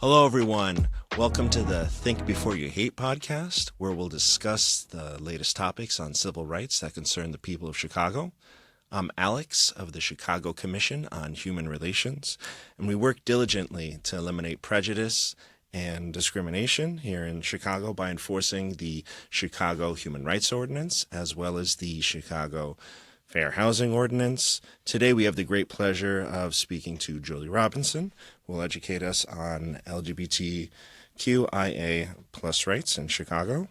Hello, everyone. Welcome to the Think Before You Hate podcast, where we'll discuss the latest topics on civil rights that concern the people of Chicago. I'm Alex of the Chicago Commission on Human Relations, and we work diligently to eliminate prejudice and discrimination here in Chicago by enforcing the Chicago Human Rights Ordinance, as well as the Chicago Fair Housing Ordinance. Today we have the great pleasure of speaking to Joli Robinson, who will educate us on LGBTQIA plus rights in Chicago.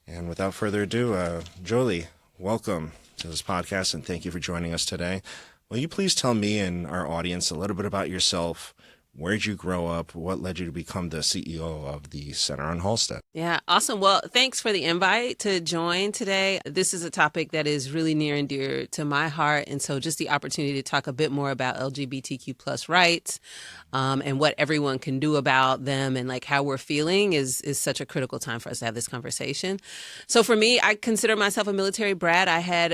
And without further ado, Joli, welcome to this podcast and thank you for joining us today. Will you please tell me and our audience a little bit about yourself? Where did you grow up? What led you to become the CEO of the Center on Halsted? Yeah, awesome. Well, thanks for the invite to join today. This is a topic that is really near and dear to my heart. And so just the opportunity to talk a bit more about LGBTQ plus rights and what everyone can do about them and like how we're feeling is such a critical time for us to have this conversation. So for me, I consider myself a military brat. I had,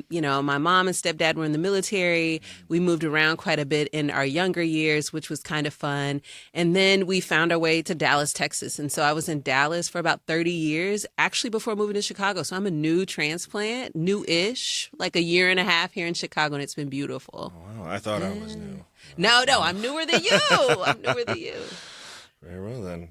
my mom and stepdad were in the military. We moved around quite a bit in our younger years, which was kind of fun. And then we found our way to Dallas, Texas. And so I was in Dallas for about 30 years, actually before moving to Chicago. So I'm a new transplant, new-ish, like a year and a half here in Chicago, and it's been beautiful. Oh, wow, I thought I was new. No, I'm newer than you. I'm newer than you. Very well then.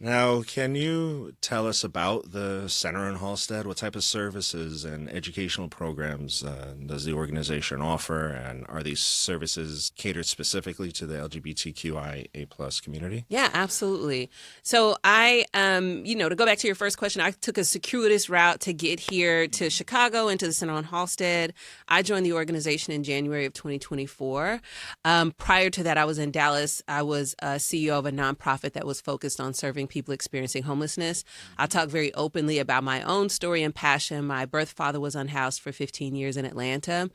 Now, can you tell us about the Center on Halsted? What type of services and educational programs does the organization offer? And are these services catered specifically to the LGBTQIA plus community? Yeah, absolutely. So I, to go back to your first question, I took a circuitous route to get here to Chicago and to the Center on Halsted. I joined the organization in January of 2024. Prior to that, I was in Dallas. I was a CEO of a nonprofit that was focused on serving people experiencing homelessness. I talk very openly about my own story and passion. My birth father was unhoused for 15 years in Atlanta.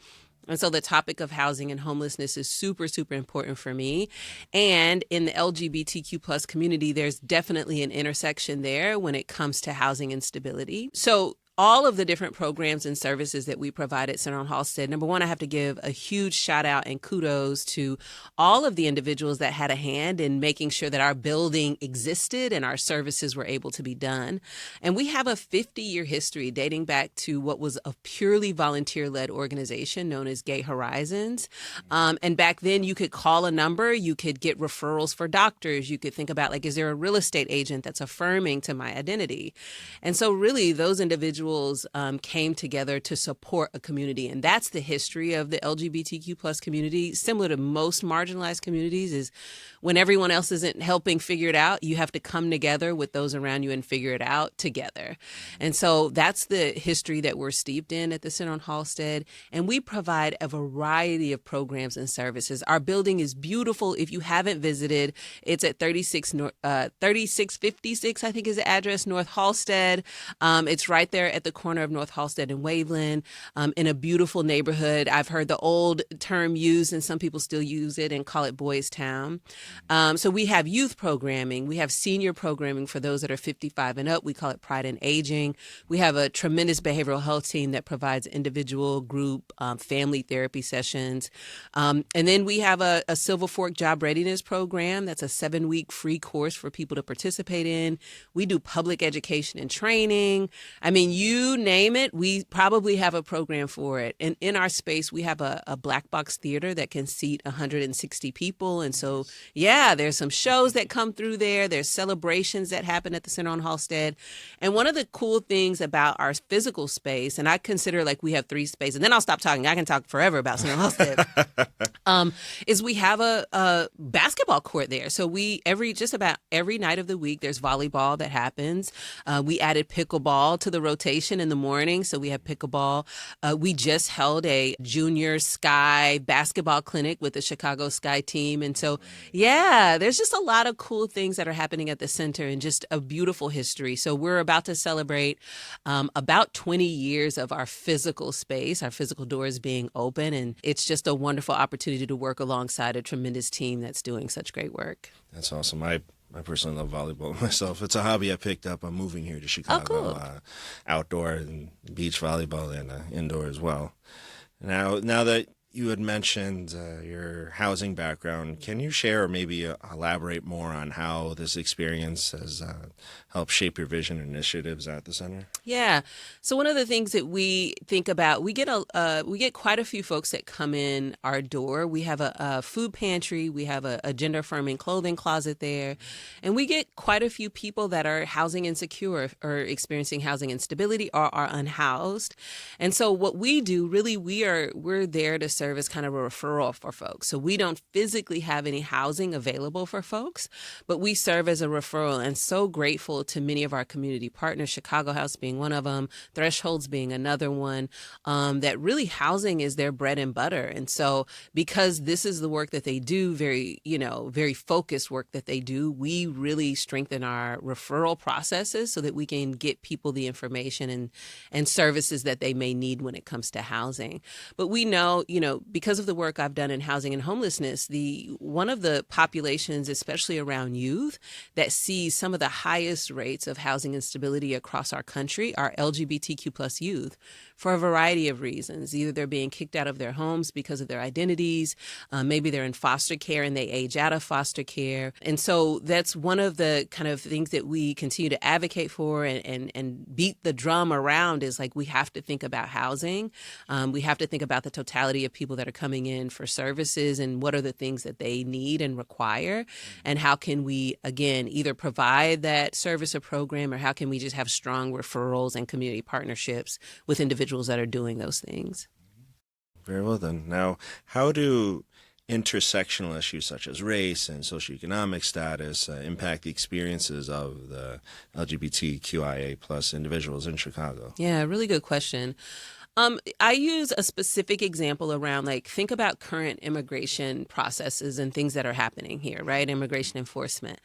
And so the topic of housing and homelessness is super, super important for me. And in the LGBTQ plus community, there's definitely an intersection there when it comes to housing instability. So all of the different programs and services that we provide at Center on Halsted, number one, I have to give a huge shout out and kudos to all of the individuals that had a hand in making sure that our building existed and our services were able to be done. And we have a 50-year history dating back to what was a purely volunteer-led organization known as Gay Horizons. And back then you could call a number, you could get referrals for doctors, you could think about like, is there a real estate agent that's affirming to my identity? And so really those individuals came together to support a community. And that's the history of the LGBTQ plus community. Similar to most marginalized communities is when everyone else isn't helping figure it out, you have to come together with those around you and figure it out together. And so that's the history that we're steeped in at the Center on Halsted. And we provide a variety of programs and services. Our building is beautiful. If you haven't visited, it's at 3656, I think is the address, North Halsted. It's right there at the corner of North Halsted and Waveland, in a beautiful neighborhood. I've heard the old term used, and some people still use it and call it Boys Town. So we have youth programming. We have senior programming for those that are 55 and up. We call it Pride in Aging. We have a tremendous behavioral health team that provides individual, group, family therapy sessions. And then we have a Silver Fork Job Readiness Program. That's a 7-week free course for people to participate in. We do public education and training. I mean, you name it, we probably have a program for it. And in our space, we have a black box theater that can seat 160 people. And so, yeah, there's some shows that come through there. There's celebrations that happen at the Center on Halsted. And one of the cool things about our physical space, and I consider like we have 3 spaces, and then I'll stop talking. I can talk forever about Center on Halsted, is we have a basketball court there. So just about every night of the week, there's volleyball that happens. We added pickleball to the rotation in the morning. So we have pickleball. We just held a junior Sky basketball clinic with the Chicago Sky team. And so, yeah, there's just a lot of cool things that are happening at the center and just a beautiful history. So we're about to celebrate about 20 years of our physical space, our physical doors being open. And it's just a wonderful opportunity to work alongside a tremendous team that's doing such great work. That's awesome. I personally love volleyball myself. It's a hobby I picked up. I'm moving here to Chicago. Oh, cool. Outdoor and beach volleyball and indoor as well. Now that you had mentioned your housing background. Can you share or maybe elaborate more on how this experience has helped shape your vision and initiatives at the center? Yeah. So one of the things that we think about, we get quite a few folks that come in our door. We have a food pantry, we have a gender affirming clothing closet there, and we get quite a few people that are housing insecure or experiencing housing instability or are unhoused. And so what we do, really, we're there to serve as kind of a referral for folks. So we don't physically have any housing available for folks, but we serve as a referral, and so grateful to many of our community partners, Chicago House being one of them, Thresholds being another one, that really housing is their bread and butter. And so because this is the work that they do, very focused work that they do, we really strengthen our referral processes so that we can get people the information and services that they may need when it comes to housing. But we know, because of the work I've done in housing and homelessness, one of the populations, especially around youth, that sees some of the highest rates of housing instability across our country are LGBTQ plus youth, for a variety of reasons. Either they're being kicked out of their homes because of their identities, maybe they're in foster care and they age out of foster care. And so that's one of the kind of things that we continue to advocate for and beat the drum around, is like, we have to think about housing. We have to think about the totality of people that are coming in for services and what are the things that they need and require, and how can we, again, either provide that service or program, or how can we just have strong referrals and community partnerships with individuals that are doing those things. Very well then. Now, how do intersectional issues such as race and socioeconomic status impact the experiences of the LGBTQIA plus individuals in Chicago? Yeah, really good question. I use a specific example around, like, think about current immigration processes and things that are happening here, right? Immigration enforcement.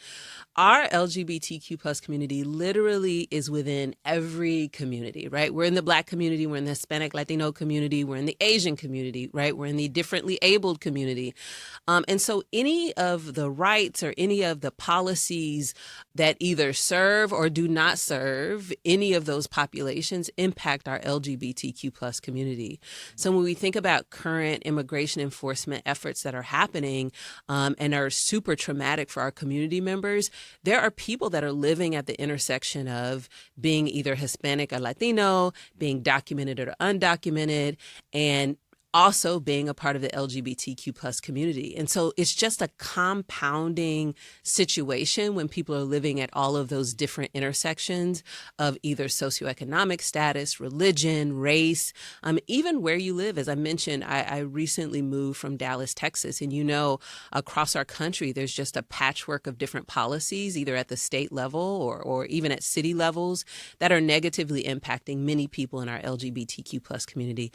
Our LGBTQ plus community literally is within every community, right? We're in the Black community, we're in the Hispanic Latino community, we're in the Asian community, right? We're in the differently abled community. And so any of the rights or any of the policies that either serve or do not serve any of those populations impact our LGBTQ plus community. So when we think about current immigration enforcement efforts that are happening and are super traumatic for our community members, there are people that are living at the intersection of being either Hispanic or Latino, being documented or undocumented, and also being a part of the LGBTQ plus community. And so it's just a compounding situation when people are living at all of those different intersections of either socioeconomic status, religion, race, even where you live. As I mentioned, I recently moved from Dallas, Texas, and across our country, there's just a patchwork of different policies, either at the state level or even at city levels, that are negatively impacting many people in our LGBTQ plus community.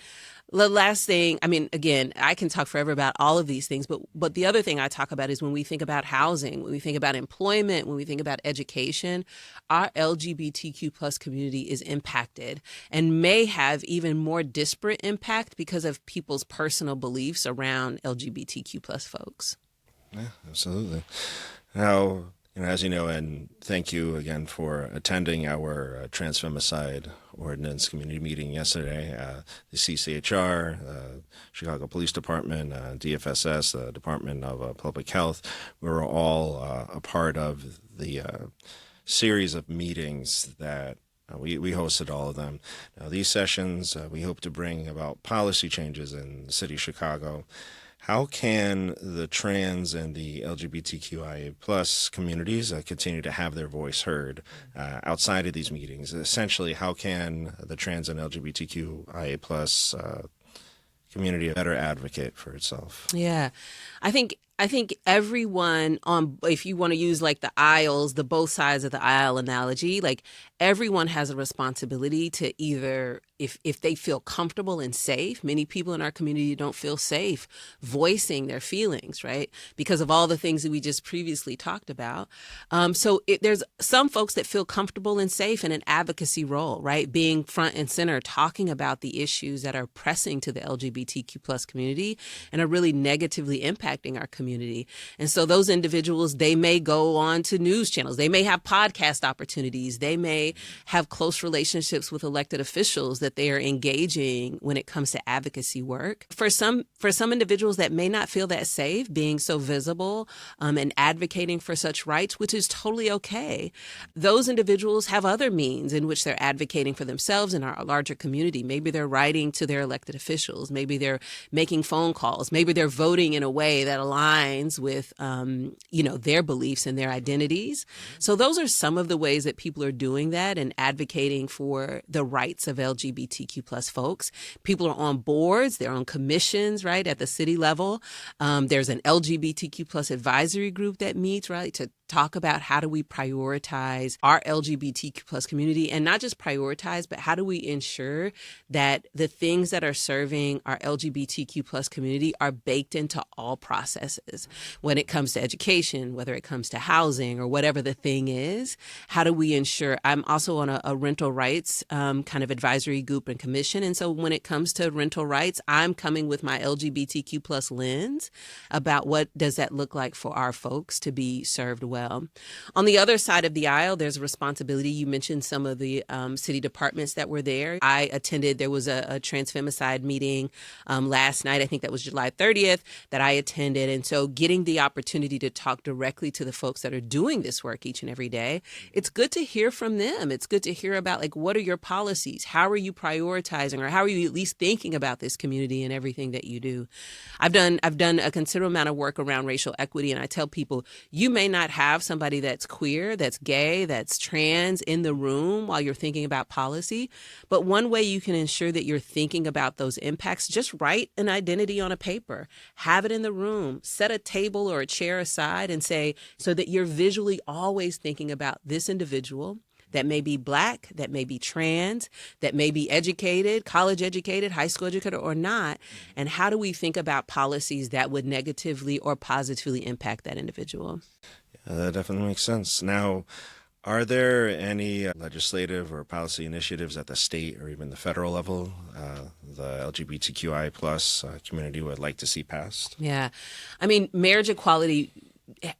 The last thing, again, I can talk forever about all of these things, but the other thing I talk about is when we think about housing, when we think about employment, when we think about education, our LGBTQ plus community is impacted and may have even more disparate impact because of people's personal beliefs around LGBTQ plus folks. Yeah, absolutely. Now, as you know, and thank you again for attending our Transfemicide Ordinance community meeting yesterday. The CCHR, Chicago Police Department, DFSS, the Department of Public Health, we were all a part of the series of meetings that we hosted all of them. Now, these sessions, we hope to bring about policy changes in the city of Chicago. How can the trans and the LGBTQIA plus communities continue to have their voice heard outside of these meetings? Essentially, how can the trans and LGBTQIA plus community better advocate for itself? Yeah, I think everyone if you want to use like the aisles, the both sides of the aisle analogy, like everyone has a responsibility to either, if they feel comfortable and safe, many people in our community don't feel safe voicing their feelings, right? Because of all the things that we just previously talked about. So there's some folks that feel comfortable and safe in an advocacy role, right? Being front and center, talking about the issues that are pressing to the LGBTQ plus community and are really negatively impacting our community. community. And so those individuals, they may go on to news channels. They may have podcast opportunities. They may have close relationships with elected officials that they are engaging when it comes to advocacy work. For some individuals that may not feel that safe being so visible and advocating for such rights, which is totally okay. Those individuals have other means in which they're advocating for themselves in our larger community. Maybe they're writing to their elected officials. Maybe they're making phone calls. Maybe they're voting in a way that aligns with, their beliefs and their identities. So those are some of the ways that people are doing that and advocating for the rights of LGBTQ plus folks. People are on boards. They're on commissions, right, at the city level. There's an LGBTQ plus advisory group that meets, right, to talk about how do we prioritize our LGBTQ plus community, and not just prioritize, but how do we ensure that the things that are serving our LGBTQ plus community are baked into all processes. When it comes to education, whether it comes to housing or whatever the thing is, how do we ensure? I'm also on a rental rights kind of advisory group and commission. And so when it comes to rental rights, I'm coming with my LGBTQ plus lens about what does that look like for our folks to be served well. On the other side of the aisle, there's a responsibility. You mentioned some of the city departments that were there. I attended, there was a transfemicide meeting last night. I think that was July 30th that I attended. And so getting the opportunity to talk directly to the folks that are doing this work each and every day, it's good to hear from them. It's good to hear about, like, what are your policies? How are you prioritizing, or how are you at least thinking about this community and everything that you do? I've done a considerable amount of work around racial equity, and I tell people, you may not have somebody that's queer, that's gay, that's trans in the room while you're thinking about policy. But one way you can ensure that you're thinking about those impacts, just write an identity on a paper, have it in the room, set a table or a chair aside and say, so that you're visually always thinking about this individual that may be Black, that may be trans, that may be educated, college educated, high school educated or not. And how do we think about policies that would negatively or positively impact that individual? That definitely makes sense. Now, are there any legislative or policy initiatives at the state or even the federal level the LGBTQI plus community would like to see passed? Yeah. I mean, marriage equality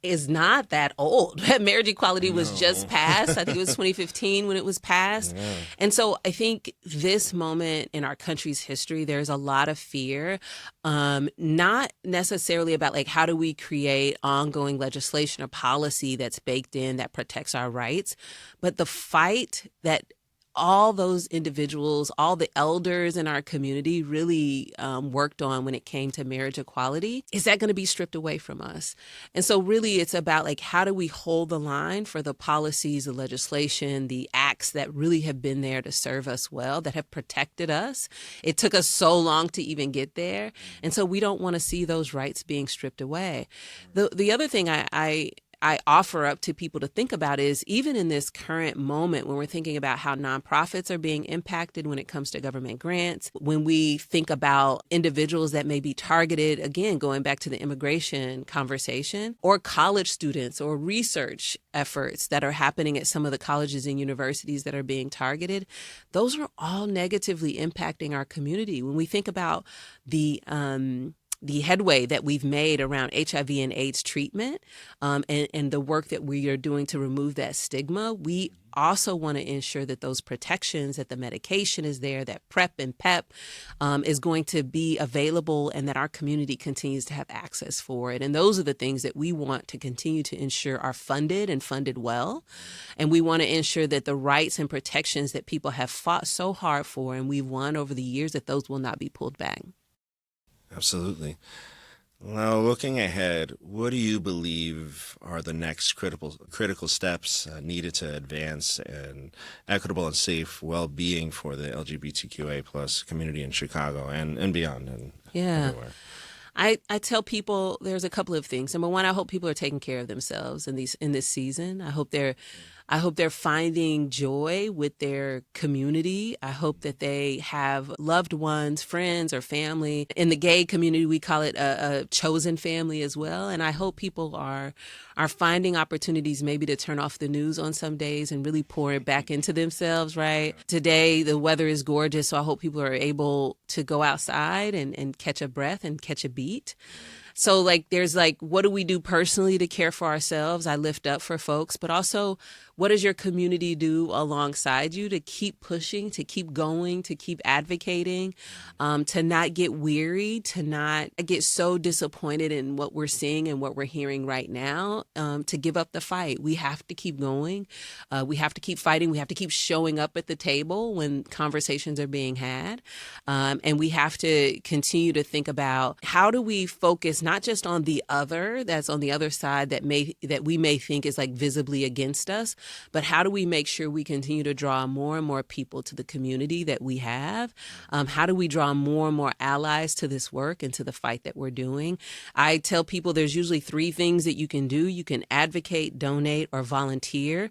is not that old. Marriage equality was just passed. I think it was 2015 when it was passed. Yeah. And so I think this moment in our country's history, there's a lot of fear, not necessarily about, like, how do we create ongoing legislation or policy that's baked in that protects our rights, but the fight that all those individuals, all the elders in our community really worked on when it came to marriage equality, is that going to be stripped away from us? And so really it's about, like, how do we hold the line for the policies, the legislation, the acts that really have been there to serve us well, that have protected us. It took us so long to even get there. And so we don't want to see those rights being stripped away. The other thing I offer up to people to think about is, even in this current moment when we're thinking about how nonprofits are being impacted when it comes to government grants, when we think about individuals that may be targeted, again, going back to the immigration conversation, or college students or research efforts that are happening at some of the colleges and universities that are being targeted, those are all negatively impacting our community. When we think about the headway that we've made around HIV and AIDS treatment and the work that we are doing to remove that stigma, we also want to ensure that those protections, that the medication is there, that PrEP and PEP is going to be available, and that our community continues to have access for it. And those are the things that we want to continue to ensure are funded and funded well. And we want to ensure that the rights and protections that people have fought so hard for and we've won over the years, that those will not be pulled back. Absolutely. Now, looking ahead, what do you believe are the next critical steps needed to advance an equitable and safe well-being for the LGBTQA plus community in Chicago and beyond and everywhere? I tell people there's a couple of things. Number one, I hope people are taking care of themselves in this season. I hope they're finding joy with their community. I hope that they have loved ones, friends, or family. In the gay community, we call it a chosen family as well. And I hope people are finding opportunities maybe to turn off the news on some days and really pour it back into themselves, right? Today, the weather is gorgeous, so I hope people are able to go outside and catch a breath and catch a beat. So like there's like, what do we do personally to care for ourselves? I lift up for folks, but also what does your community do alongside you to keep pushing, to keep going, to keep advocating, to not get weary, to not get so disappointed in what we're seeing and what we're hearing right now, to give up the fight. We have to keep going. We have to keep fighting. We have to keep showing up at the table when conversations are being had. And we have to continue to think about how do we focus not just on the other that's on the other side that we may think is like visibly against us, but how do we make sure we continue to draw more and more people to the community that we have? How do we draw more and more allies to this work and to the fight that we're doing? I tell people there's usually 3 things that you can do. You can advocate, donate, or volunteer.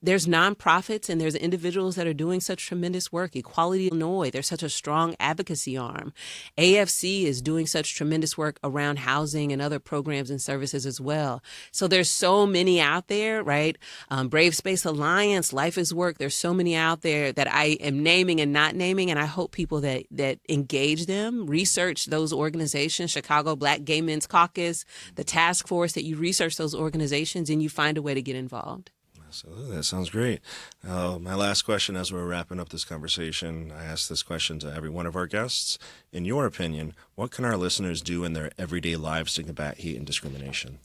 There's nonprofits and there's individuals that are doing such tremendous work. Equality Illinois, there's such a strong advocacy arm. AFC is doing such tremendous work around housing and other programs and services as well. So there's so many out there, right? Brave Space Alliance, Life is Work. There's so many out there that I am naming and not naming, and I hope people that engage them, research those organizations, Chicago Black Gay Men's Caucus, the task force, that you research those organizations and you find a way to get involved. Absolutely. That sounds great. My last question as we're wrapping up this conversation, I ask this question to every one of our guests. In your opinion, what can our listeners do in their everyday lives to combat hate and discrimination?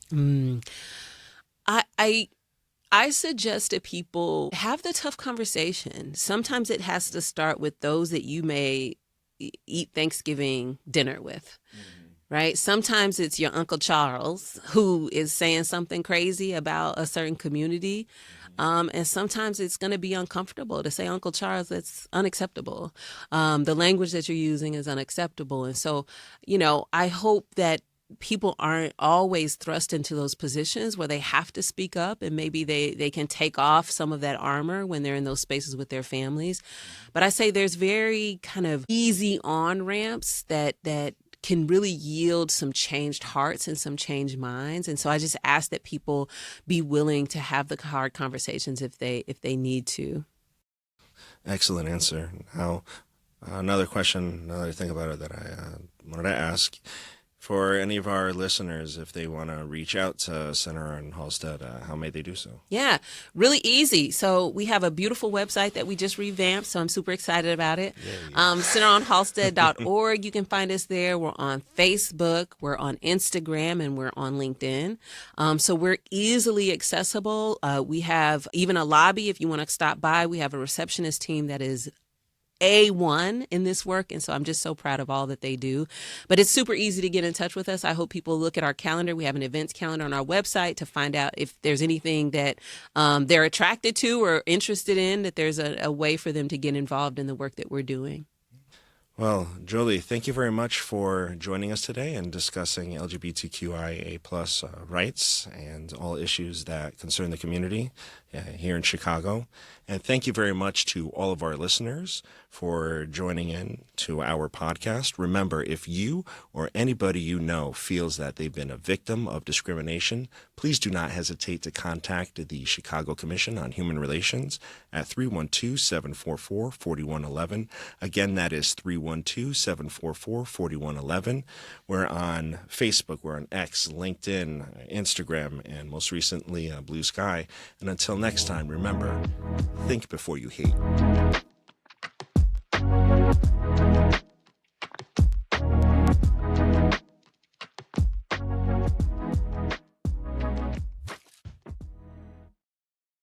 I suggest that people have the tough conversation. Sometimes it has to start with those that you may eat Thanksgiving dinner with. Right? Sometimes it's your Uncle Charles who is saying something crazy about a certain community. And sometimes it's going to be uncomfortable to say, Uncle Charles, that's unacceptable. The language that you're using is unacceptable. And so, I hope that people aren't always thrust into those positions where they have to speak up, and maybe they can take off some of that armor when they're in those spaces with their families. But I say there's very kind of easy on-ramps that can really yield some changed hearts and some changed minds. And so I just ask that people be willing to have the hard conversations if they need to. Excellent answer. Now, another question, another thing about it that I wanted to ask, for any of our listeners, if they want to reach out to Center on Halsted, how may they do so? Yeah, really easy. So we have a beautiful website that we just revamped, so I'm super excited about it. Centeronhalsted.org. You can find us there. We're on Facebook, we're on Instagram, and we're on LinkedIn. So we're easily accessible. We have even a lobby if you want to stop by. We have a receptionist team that is A1 in this work. And so I'm just so proud of all that they do. But it's super easy to get in touch with us. I hope people look at our calendar. We have an events calendar on our website to find out if there's anything that they're attracted to or interested in, that there's a way for them to get involved in the work that we're doing. Well, Joli, thank you very much for joining us today and discussing LGBTQIA plus rights and all issues that concern the community here in Chicago. And thank you very much to all of our listeners for joining in to our podcast. Remember, if you or anybody you know feels that they've been a victim of discrimination, please do not hesitate to contact the Chicago Commission on Human Relations at 312-744-4111. Again, that is 312-744-4111. We're on Facebook, we're on X, LinkedIn, Instagram, and most recently Blue Sky. And until next time, remember, think before you hate.